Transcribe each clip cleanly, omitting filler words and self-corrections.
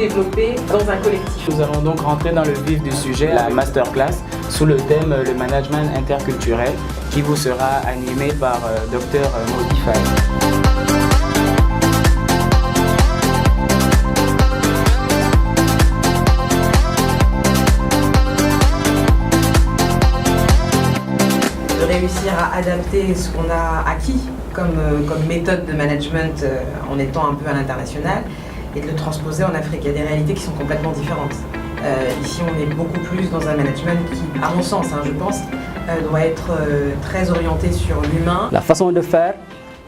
développer dans un collectif. Nous allons donc rentrer dans le vif du sujet, la masterclass, sous le thème le management interculturel, qui vous sera animé par Dr Modi Faye. Réussir à adapter ce qu'on a acquis comme méthode de management en étant un peu à l'international et de le transposer en Afrique. Il y a des réalités qui sont complètement différentes. Ici, on est beaucoup plus dans un management qui, à mon sens, je pense, doit être très orienté sur l'humain. La façon de faire,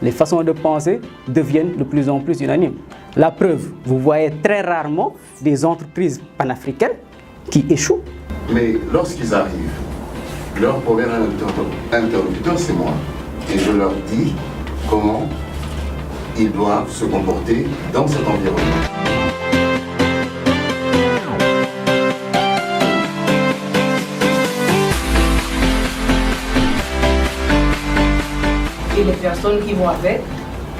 les façons de penser deviennent de plus en plus unanimes. La preuve, vous voyez très rarement des entreprises panafricaines qui échouent. Mais lorsqu'ils arrivent, leur premier interlocuteur, c'est moi. Et je leur dis comment ils doivent se comporter dans cet environnement. Et les personnes qui vont avec,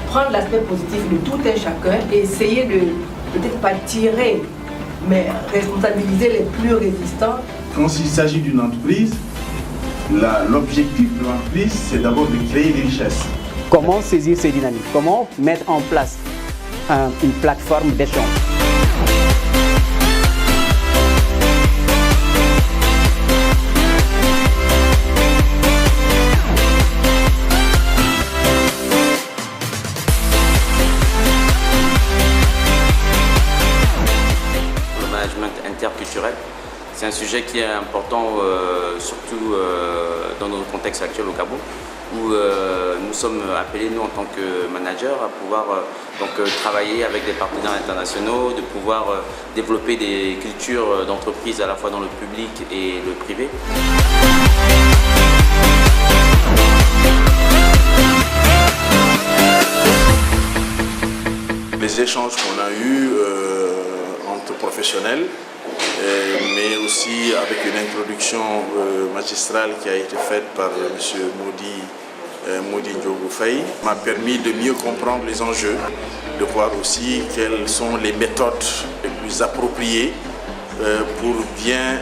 prendre l'aspect positif de tout un chacun et essayer de, peut-être pas tirer, mais responsabiliser les plus résistants. Quand il s'agit d'une entreprise, l'objectif de l'entreprise, c'est d'abord de créer des richesses. Comment saisir ces dynamiques? Comment mettre en place une plateforme d'échange? Le management interculturel, c'est un sujet qui est important, surtout dans notre contexte actuel au Gabon, où nous sommes appelés, nous en tant que managers, à pouvoir travailler avec des partenaires internationaux, de pouvoir développer des cultures d'entreprise à la fois dans le public et le privé. Les échanges qu'on a eus entre professionnels, mais aussi avec une introduction magistrale qui a été faite par M. Modi Faye, m'a permis de mieux comprendre les enjeux, de voir aussi quelles sont les méthodes les plus appropriées pour bien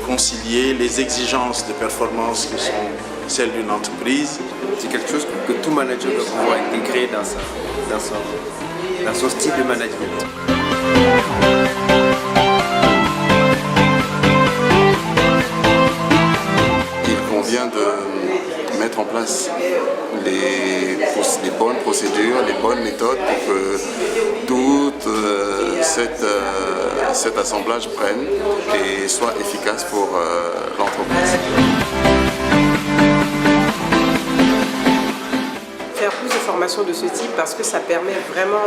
concilier les exigences de performance qui sont celles d'une entreprise. C'est quelque chose que tout manager doit pouvoir intégrer dans son style de management. Il convient de mettre en place les bonnes procédures, les bonnes méthodes pour que tout cet assemblage prenne et soit efficace pour l'entreprise. Faire plus de formations de ce type parce que ça permet vraiment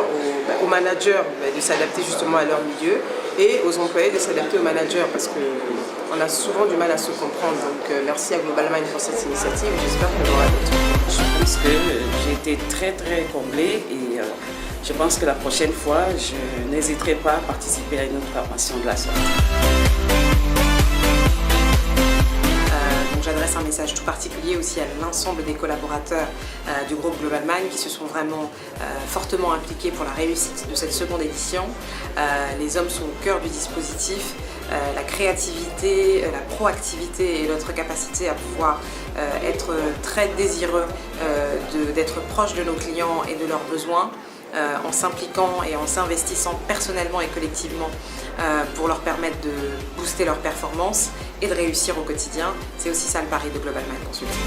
aux managers de s'adapter justement à leur milieu et aux employés de s'adapter aux managers parce qu'on a souvent du mal à se comprendre. Donc merci à Global Mind pour cette initiative et j'espère qu'il y en aura d'autres. Je pense que j'ai été très comblée et je pense que la prochaine fois, je n'hésiterai pas à participer à une autre formation de la sorte. J'adresse un message tout particulier aussi à l'ensemble des collaborateurs du groupe Global Mind qui se sont vraiment fortement impliqués pour la réussite de cette seconde édition. Les hommes sont au cœur du dispositif. La créativité, la proactivité et notre capacité à pouvoir être très désireux d'être proche de nos clients et de leurs besoins en s'impliquant et en s'investissant personnellement et collectivement pour leur permettre de booster leur performance et de réussir au quotidien. C'est aussi ça le pari de Global Mind Consulting.